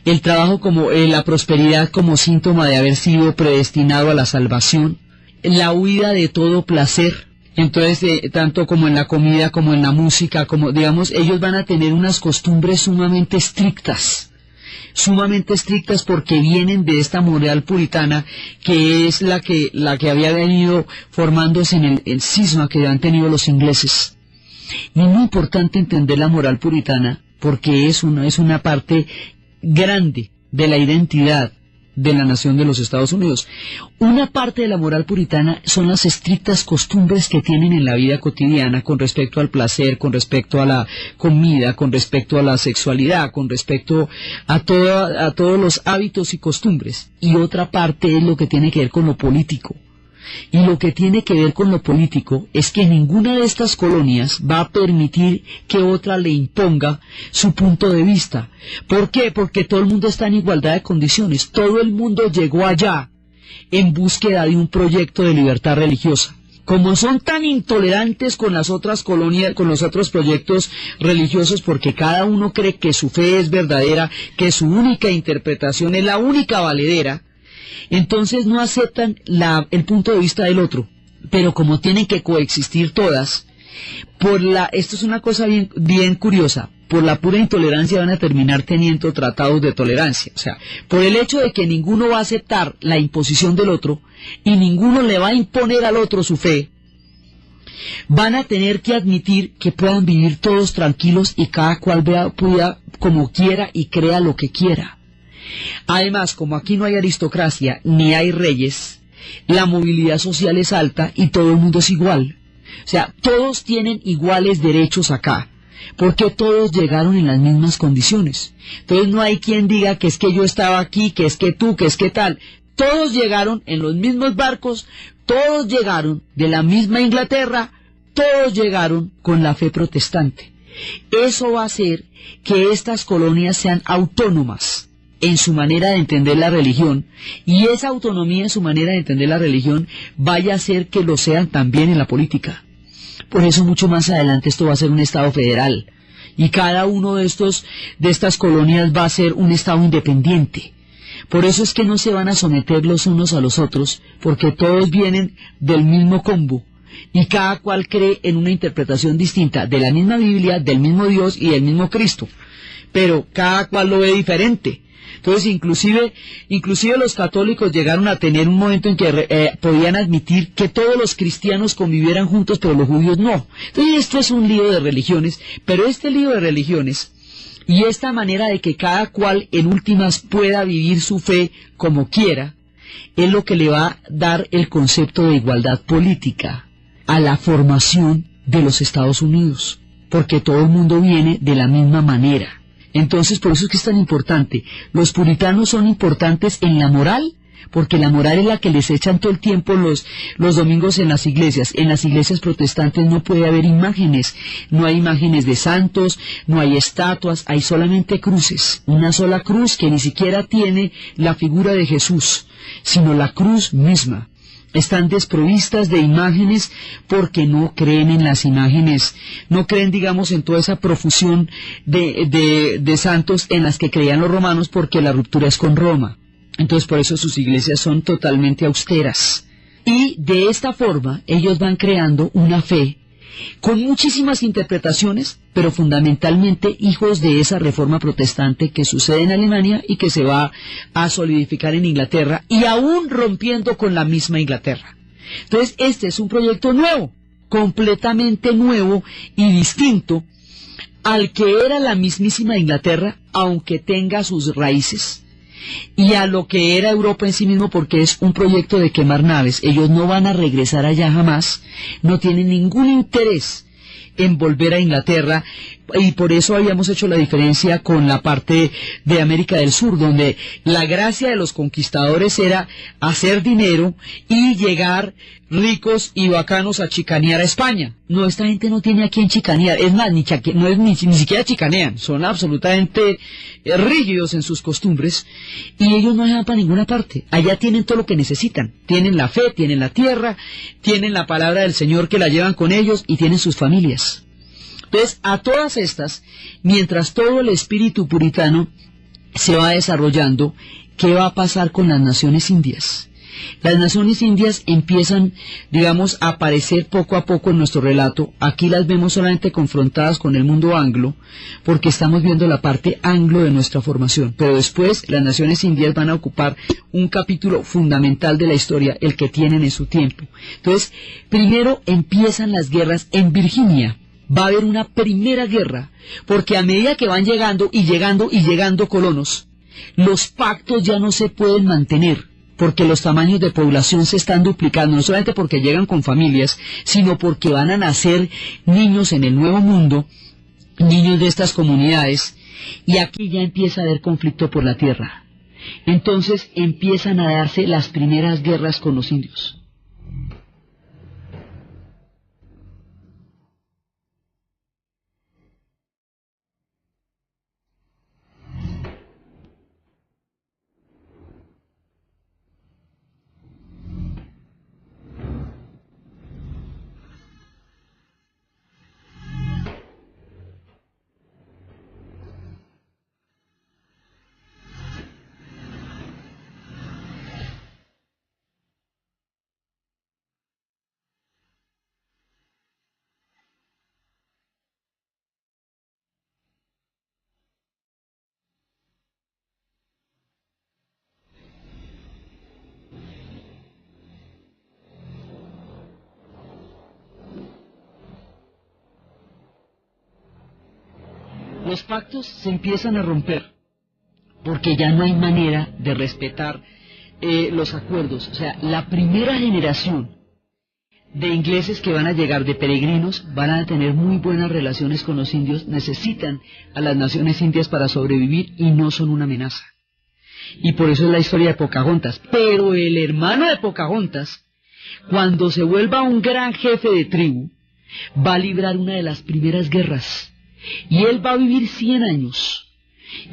el trabajo como la prosperidad como síntoma de haber sido predestinado a la salvación, la huida de todo placer. Entonces, tanto como en la comida, como en la música, como digamos, ellos van a tener unas costumbres sumamente estrictas porque vienen de esta moral puritana que es la que había venido formándose en el cisma que han tenido los ingleses. Y es muy importante entender la moral puritana porque es una parte grande de la identidad de la nación de los Estados Unidos. Una parte de la moral puritana son las estrictas costumbres que tienen en la vida cotidiana con respecto al placer, con respecto a la comida, con respecto a la sexualidad, con respecto a todos los hábitos y costumbres. Y otra parte es lo que tiene que ver con lo político. Y lo que tiene que ver con lo político es que ninguna de estas colonias va a permitir que otra le imponga su punto de vista. ¿Por qué? Porque todo el mundo está en igualdad de condiciones. Todo el mundo llegó allá en búsqueda de un proyecto de libertad religiosa. Como son tan intolerantes con las otras colonias, con los otros proyectos religiosos, porque cada uno cree que su fe es verdadera, que su única interpretación es la única valedera, entonces no aceptan el punto de vista del otro. Pero como tienen que coexistir todas, esto es una cosa bien curiosa, por la pura intolerancia van a terminar teniendo tratados de tolerancia. O sea, por el hecho de que ninguno va a aceptar la imposición del otro y ninguno le va a imponer al otro su fe, van a tener que admitir que puedan vivir todos tranquilos y cada cual vea como quiera y crea lo que quiera. Además, como aquí no hay aristocracia ni hay reyes, la movilidad social es alta y todo el mundo es igual. O sea, todos tienen iguales derechos acá, porque todos llegaron en las mismas condiciones. Entonces no hay quien diga que es que yo estaba aquí, que es que tú, que es que tal. Todos llegaron en los mismos barcos, todos llegaron de la misma Inglaterra, todos llegaron con la fe protestante. Eso va a hacer que estas colonias sean autónomas en su manera de entender la religión, y esa autonomía en su manera de entender la religión vaya a hacer que lo sean también en la política. Por eso mucho más adelante esto va a ser un Estado federal, y cada uno de estas colonias va a ser un Estado independiente. Por eso es que no se van a someter los unos a los otros, porque todos vienen del mismo combo, y cada cual cree en una interpretación distinta de la misma Biblia, del mismo Dios y del mismo Cristo, pero cada cual lo ve diferente. Entonces, inclusive los católicos llegaron a tener un momento en que podían admitir que todos los cristianos convivieran juntos, pero los judíos no. Entonces, esto es un lío de religiones, pero este lío de religiones y esta manera de que cada cual en últimas pueda vivir su fe como quiera, es lo que le va a dar el concepto de igualdad política a la formación de los Estados Unidos, porque todo el mundo viene de la misma manera. Entonces, por eso es que es tan importante. Los puritanos son importantes en la moral, porque la moral es la que les echan todo el tiempo los domingos en las iglesias. En las iglesias protestantes no puede haber imágenes, no hay imágenes de santos, no hay estatuas, hay solamente cruces, una sola cruz que ni siquiera tiene la figura de Jesús, sino la cruz misma. Están desprovistas de imágenes porque no creen en las imágenes, no creen, digamos, en toda esa profusión de santos en las que creían los romanos, porque la ruptura es con Roma. Entonces, por eso sus iglesias son totalmente austeras. Y de esta forma, ellos van creando una fe con muchísimas interpretaciones, pero fundamentalmente hijos de esa reforma protestante que sucede en Alemania y que se va a solidificar en Inglaterra, y aún rompiendo con la misma Inglaterra. Entonces, este es un proyecto nuevo, completamente nuevo y distinto al que era la mismísima Inglaterra, aunque tenga sus raíces, y a lo que era Europa en sí mismo, porque es un proyecto de quemar naves. Ellos no van a regresar allá jamás, no tienen ningún interés en volver a Inglaterra, y por eso habíamos hecho la diferencia con la parte de América del Sur, donde la gracia de los conquistadores era hacer dinero y llegar ricos y bacanos a chicanear a España. No, esta gente no tiene a quién chicanear, es más, ni siquiera chicanean, son absolutamente rígidos en sus costumbres, y ellos no van para ninguna parte. Allá tienen todo lo que necesitan, tienen la fe, tienen la tierra, tienen la palabra del Señor que la llevan con ellos, y tienen sus familias. Entonces, a todas estas, mientras todo el espíritu puritano se va desarrollando, ¿qué va a pasar con las naciones indias? Las naciones indias empiezan, digamos, a aparecer poco a poco en nuestro relato. Aquí las vemos solamente confrontadas con el mundo anglo, porque estamos viendo la parte anglo de nuestra formación. Pero después las naciones indias van a ocupar un capítulo fundamental de la historia, el que tienen en su tiempo. Entonces, primero empiezan las guerras en Virginia. Va a haber una primera guerra, porque a medida que van llegando y llegando colonos, los pactos ya no se pueden mantener, porque los tamaños de población se están duplicando, no solamente porque llegan con familias, sino porque van a nacer niños en el Nuevo Mundo, niños de estas comunidades, y aquí ya empieza a haber conflicto por la tierra. Entonces empiezan a darse las primeras guerras con los indios. Los pactos se empiezan a romper, porque ya no hay manera de respetar los acuerdos. O sea, la primera generación de ingleses que van a llegar, de peregrinos, van a tener muy buenas relaciones con los indios, necesitan a las naciones indias para sobrevivir y no son una amenaza. Y por eso es la historia de Pocahontas. Pero el hermano de Pocahontas, cuando se vuelva un gran jefe de tribu, va a librar una de las primeras guerras. Y él va a vivir 100 años.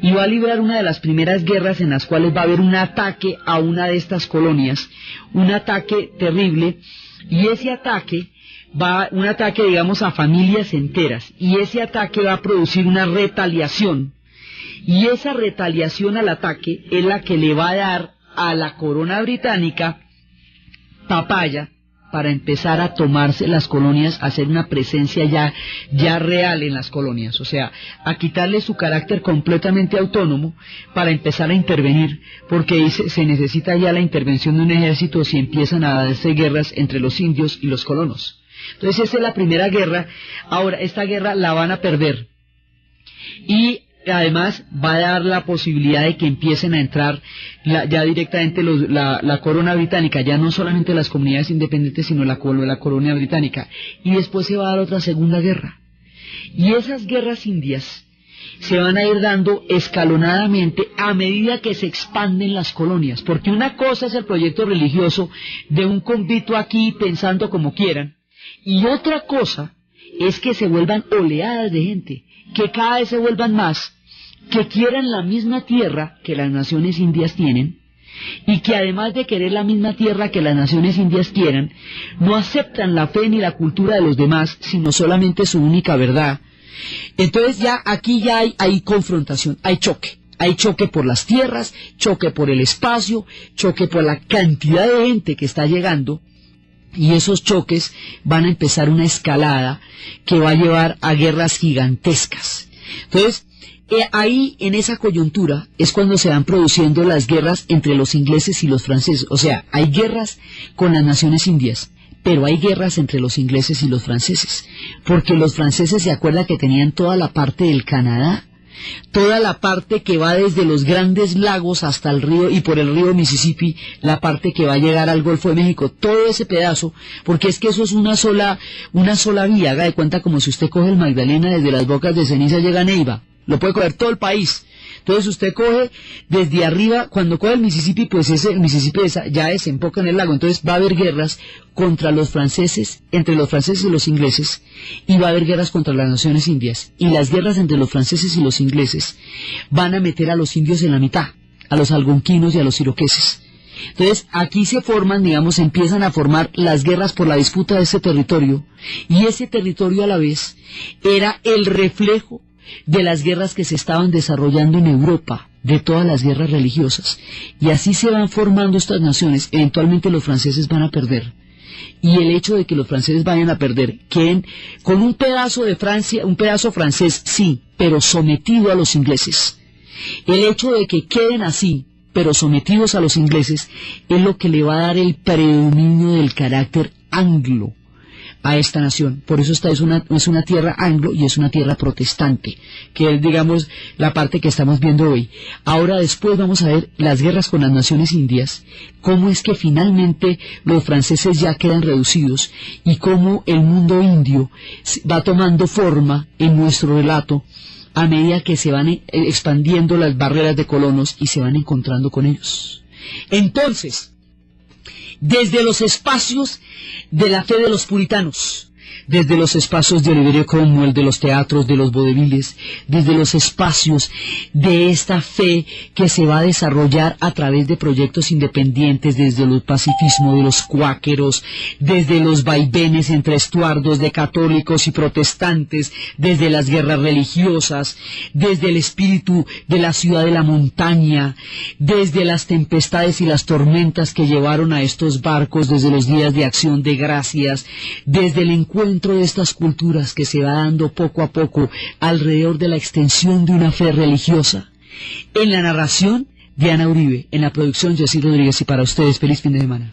Y va a librar una de las primeras guerras en las cuales va a haber un ataque a una de estas colonias. Un ataque terrible. Y ese ataque un ataque, digamos, a familias enteras. Y ese ataque va a producir una retaliación. Y esa retaliación al ataque es la que le va a dar a la corona británica papaya para empezar a tomarse las colonias, a hacer una presencia ya real en las colonias, o sea, a quitarle su carácter completamente autónomo para empezar a intervenir, porque se necesita ya la intervención de un ejército si empiezan a darse guerras entre los indios y los colonos. Entonces esa es la primera guerra. Ahora, esta guerra la van a perder y además va a dar la posibilidad de que empiecen a entrar ya directamente la corona británica, ya no solamente las comunidades independientes, sino la corona británica. Y después se va a dar otra segunda guerra. Y esas guerras indias se van a ir dando escalonadamente a medida que se expanden las colonias, porque una cosa es el proyecto religioso de un convito aquí pensando como quieran, y otra cosa es que se vuelvan oleadas de gente, que cada vez se vuelvan más, que quieran la misma tierra que las naciones indias tienen, y que además de querer la misma tierra que las naciones indias quieran, no aceptan la fe ni la cultura de los demás, sino solamente su única verdad. Entonces ya aquí ya hay confrontación, hay choque por las tierras, choque por el espacio, choque por la cantidad de gente que está llegando, y esos choques van a empezar una escalada que va a llevar a guerras gigantescas. Entonces, ahí en esa coyuntura es cuando se van produciendo las guerras entre los ingleses y los franceses. O sea, hay guerras con las naciones indias, pero hay guerras entre los ingleses y los franceses, porque los franceses se acuerdan que tenían toda la parte del Canadá, toda la parte que va desde los grandes lagos hasta el río, y por el río Mississippi, la parte que va a llegar al Golfo de México, todo ese pedazo, porque es que eso es una sola vía. Haga de cuenta como si usted coge el Magdalena desde las Bocas de Ceniza, llega a Neiva, lo puede coger todo el país. Entonces usted coge desde arriba, cuando coge el Mississippi, pues el Mississippi ya desemboca en el lago. Entonces va a haber guerras contra los franceses, entre los franceses y los ingleses, y va a haber guerras contra las naciones indias. Y las guerras entre los franceses y los ingleses van a meter a los indios en la mitad, a los algonquinos y a los iroqueses. Entonces aquí se forman, digamos, empiezan a formar las guerras por la disputa de ese territorio, y ese territorio a la vez era el reflejo de las guerras que se estaban desarrollando en Europa, de todas las guerras religiosas, y así se van formando estas naciones. Eventualmente los franceses van a perder, y el hecho de que los franceses vayan a perder, queden con un pedazo de Francia, un pedazo francés, sí, pero sometido a los ingleses. El hecho de que queden así, pero sometidos a los ingleses, es lo que le va a dar el predominio del carácter anglo a esta nación. Por eso esta es una tierra anglo y es una tierra protestante, que es, digamos, la parte que estamos viendo hoy. Ahora después vamos a ver las guerras con las naciones indias, cómo es que finalmente los franceses ya quedan reducidos y cómo el mundo indio va tomando forma en nuestro relato a medida que se van expandiendo las barreras de colonos y se van encontrando con ellos. Entonces, desde los espacios de la fe de los puritanos, desde los espacios de Oliverio Cromwell, de los teatros, de los vaudevilles, desde los espacios de esta fe que se va a desarrollar a través de proyectos independientes, desde el pacifismo de los cuáqueros, desde los vaivenes entre estuardos de católicos y protestantes, desde las guerras religiosas, desde el espíritu de la ciudad de la montaña, desde las tempestades y las tormentas que llevaron a estos barcos, desde los días de Acción de Gracias, desde el encuentro de estas culturas que se va dando poco a poco alrededor de la extensión de una fe religiosa. En la narración, Diana Uribe, en la producción, Jessy Rodríguez, y para ustedes, feliz fin de semana.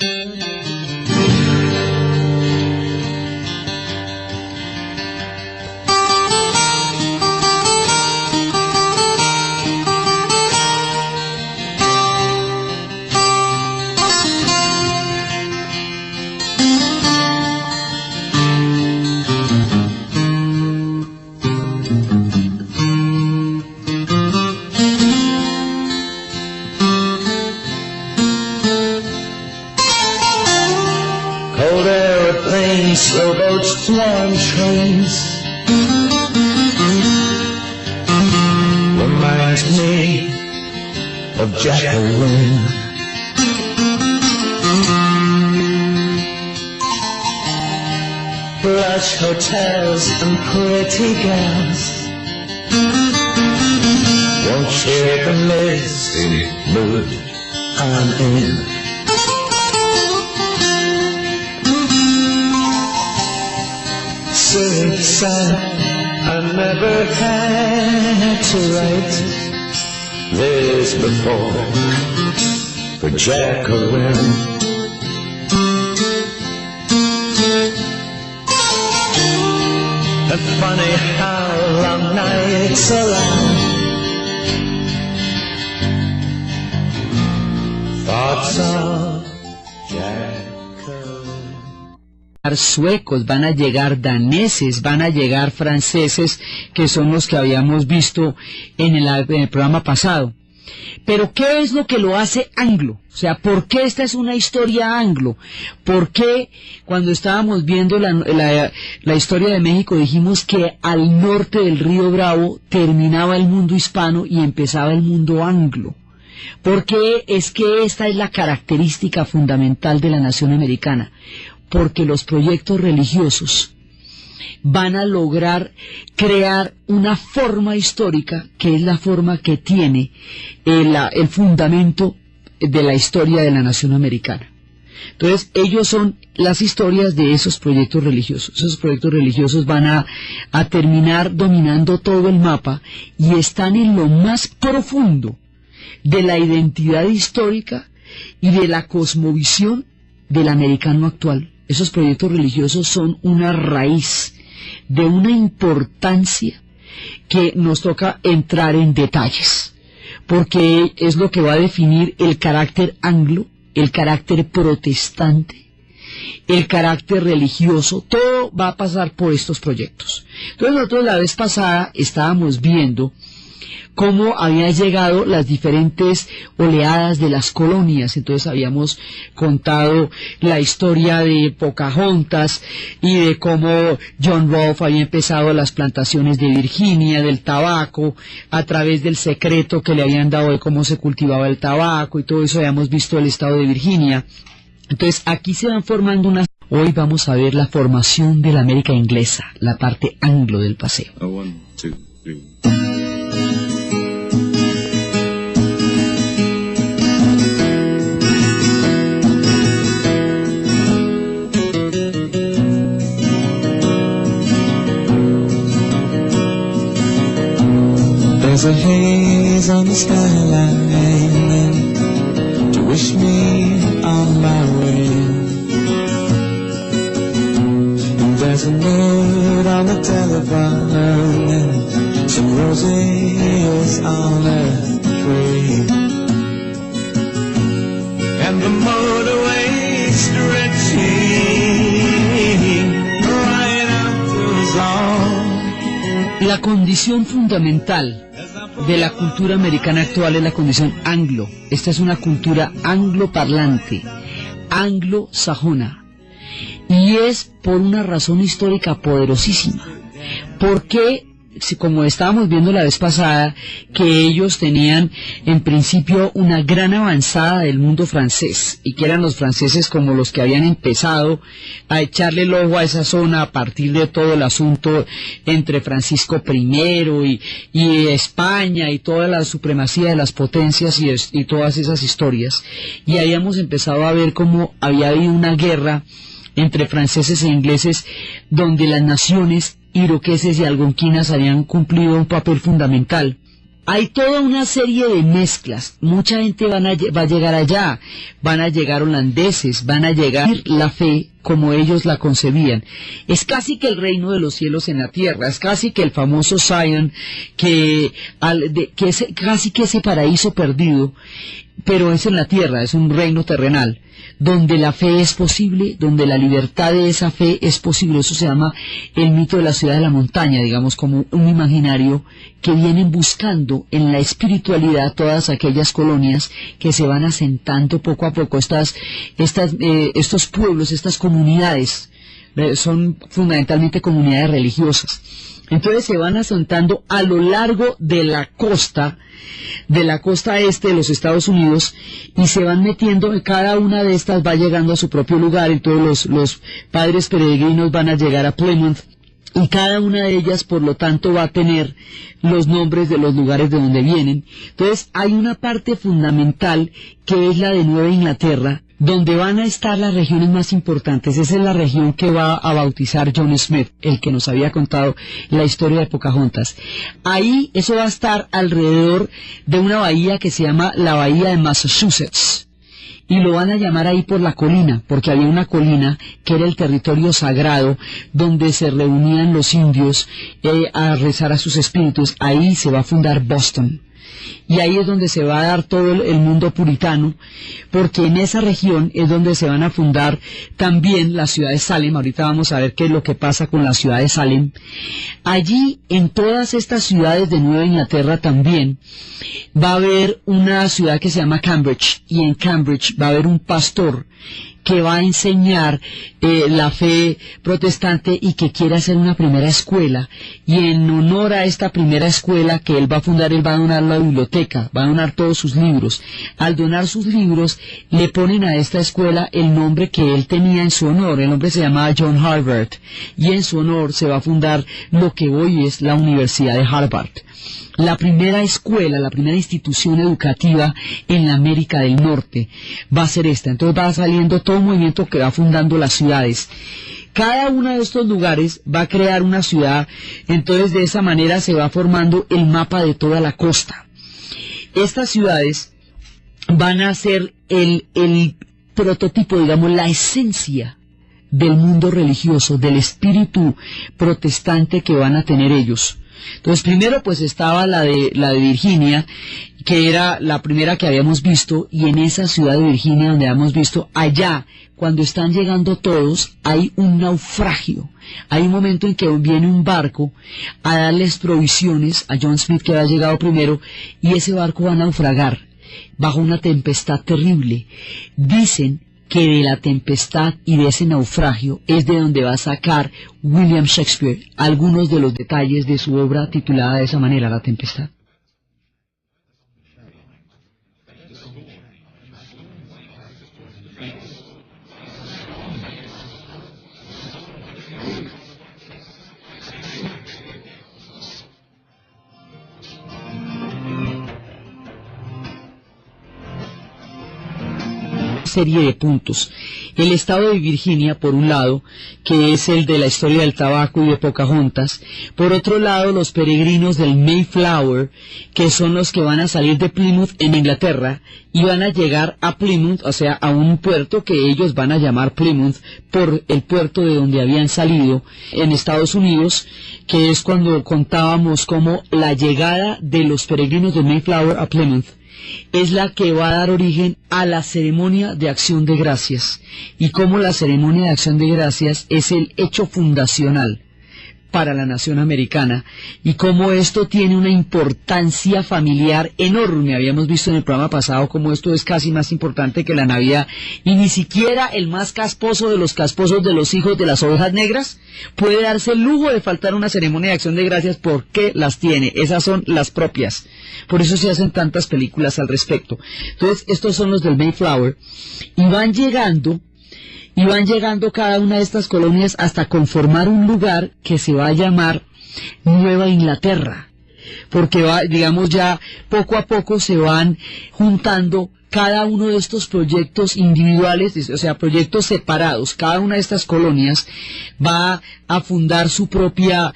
Rowboats, swan trains reminds me of Jacqueline. Plush hotels and pretty gals won't share the messy mood I'm in. so sad I never had to write this before for Jacqueline. And funny how long nights allow thoughts of Jacqueline. Suecos, van a llegar daneses, van a llegar franceses, que son los que habíamos visto en el programa pasado. Pero ¿qué es lo que lo hace anglo? O sea, ¿por qué esta es una historia anglo? ¿Por qué cuando estábamos viendo la historia de México dijimos que al norte del río Bravo terminaba el mundo hispano y empezaba el mundo anglo? Porque es que esta es la característica fundamental de la nación americana, porque los proyectos religiosos van a lograr crear una forma histórica que es la forma que tiene el fundamento de la historia de la nación americana. Entonces, ellos son las historias de esos proyectos religiosos. Esos proyectos religiosos van a terminar dominando todo el mapa y están en lo más profundo de la identidad histórica y de la cosmovisión del americano actual. Esos proyectos religiosos son una raíz de una importancia que nos toca entrar en detalles, porque es lo que va a definir el carácter anglo, el carácter protestante, el carácter religioso. Todo va a pasar por estos proyectos. Entonces nosotros la vez pasada estábamos viendo cómo habían llegado las diferentes oleadas de las colonias. Entonces habíamos contado la historia de Pocahontas y de cómo John Rolfe había empezado las plantaciones de Virginia, del tabaco, a través del secreto que le habían dado de cómo se cultivaba el tabaco y todo eso. Habíamos visto el estado de Virginia. Entonces aquí se van formando unas... Hoy vamos a ver la formación de la América inglesa, la parte anglo del paseo. 1, 2, 3. There's a haze on the skyline to wish me on my way. And there's a note on the telephone and some roses on a tray. And the motorway stretching right out to Zone. La condición fundamental de la cultura americana actual es la condición anglo. Esta es una cultura angloparlante, anglosajona, y es por una razón histórica poderosísima. Porque, como estábamos viendo la vez pasada, que ellos tenían en principio una gran avanzada del mundo francés, y que eran los franceses como los que habían empezado a echarle el ojo a esa zona a partir de todo el asunto entre Francisco I y España y toda la supremacía de las potencias y todas esas historias. Y habíamos empezado a ver cómo había habido una guerra entre franceses e ingleses donde las naciones iroqueses y algonquinas habían cumplido un papel fundamental. Hay toda una serie de mezclas. Mucha gente va a llegar allá, van a llegar holandeses, van a llegar la fe como ellos la concebían. Es casi que el reino de los cielos en la tierra, es casi que el famoso Zion, que es casi que ese paraíso perdido, pero es en la tierra, es un reino terrenal, donde la fe es posible, donde la libertad de esa fe es posible. Eso se llama el mito de la ciudad de la montaña, digamos, como un imaginario que vienen buscando en la espiritualidad todas aquellas colonias que se van asentando poco a poco. Estos pueblos, estas comunidades, son fundamentalmente comunidades religiosas. Entonces se van asentando a lo largo de la costa este de los Estados Unidos, y se van metiendo, cada una de estas va llegando a su propio lugar. Entonces los padres peregrinos van a llegar a Plymouth, y cada una de ellas, por lo tanto, va a tener los nombres de los lugares de donde vienen. Entonces hay una parte fundamental que es la de Nueva Inglaterra, donde van a estar las regiones más importantes. Esa es la región que va a bautizar John Smith, el que nos había contado la historia de Pocahontas. Ahí, eso va a estar alrededor de una bahía que se llama la Bahía de Massachusetts. Y lo van a llamar ahí por la colina, porque había una colina que era el territorio sagrado donde se reunían los indios a rezar a sus espíritus. Ahí se va a fundar Boston. Y ahí es donde se va a dar todo el mundo puritano, porque en esa región es donde se van a fundar también la ciudad de Salem. Ahorita vamos a ver qué es lo que pasa con la ciudad de Salem. Allí, en todas estas ciudades de Nueva Inglaterra también, va a haber una ciudad que se llama Cambridge, y en Cambridge va a haber un pastor que va a enseñar la fe protestante y que quiere hacer una primera escuela, y en honor a esta primera escuela que él va a fundar, él va a donar la biblioteca, va a donar todos sus libros. Al donar sus libros, le ponen a esta escuela el nombre que él tenía en su honor. El nombre se llamaba John Harvard, y en su honor se va a fundar lo que hoy es la Universidad de Harvard. La primera escuela, la primera institución educativa en la América del Norte va a ser esta. Entonces va saliendo todo un movimiento que va fundando las ciudades. Cada uno de estos lugares va a crear una ciudad, entonces de esa manera se va formando el mapa de toda la costa. Estas ciudades van a ser el prototipo, digamos, la esencia del mundo religioso, del espíritu protestante que van a tener ellos. Entonces primero pues estaba la de Virginia, que era la primera que habíamos visto, y en esa ciudad de Virginia donde habíamos visto, allá cuando están llegando todos hay un naufragio. Hay un momento en que viene un barco a darles provisiones a John Smith, que había llegado primero, y ese barco va a naufragar bajo una tempestad terrible. Dicen que de la tempestad y de ese naufragio es de donde va a sacar William Shakespeare algunos de los detalles de su obra titulada de esa manera, La Tempestad. Serie de puntos. El estado de Virginia, por un lado, que es el de la historia del tabaco y de Pocahontas; por otro lado, los peregrinos del Mayflower, que son los que van a salir de Plymouth en Inglaterra y van a llegar a Plymouth, o sea, a un puerto que ellos van a llamar Plymouth por el puerto de donde habían salido en Estados Unidos, que es cuando contábamos como la llegada de los peregrinos de Mayflower a Plymouth es la que va a dar origen a la ceremonia de acción de gracias, y como la ceremonia de acción de gracias es el hecho fundacional para la nación americana, y como esto tiene una importancia familiar enorme. Habíamos visto en el programa pasado cómo esto es casi más importante que la Navidad, y ni siquiera el más casposo de los casposos de los hijos de las ovejas negras puede darse el lujo de faltar una ceremonia de acción de gracias, porque las tiene, esas son las propias. Por eso se hacen tantas películas al respecto. Entonces, estos son los del Mayflower, y van llegando cada una de estas colonias hasta conformar un lugar que se va a llamar Nueva Inglaterra, porque digamos ya poco a poco se van juntando cada uno de estos proyectos individuales, o sea, proyectos separados. Cada una de estas colonias va a fundar su propio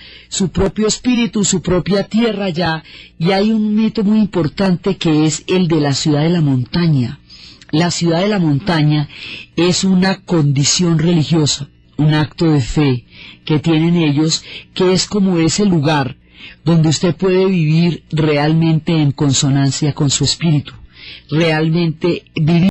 espíritu, su propia tierra ya, y hay un mito muy importante que es el de la ciudad de la montaña. La ciudad de la montaña es una condición religiosa, un acto de fe que tienen ellos, que es como ese lugar donde usted puede vivir realmente en consonancia con su espíritu, realmente vivir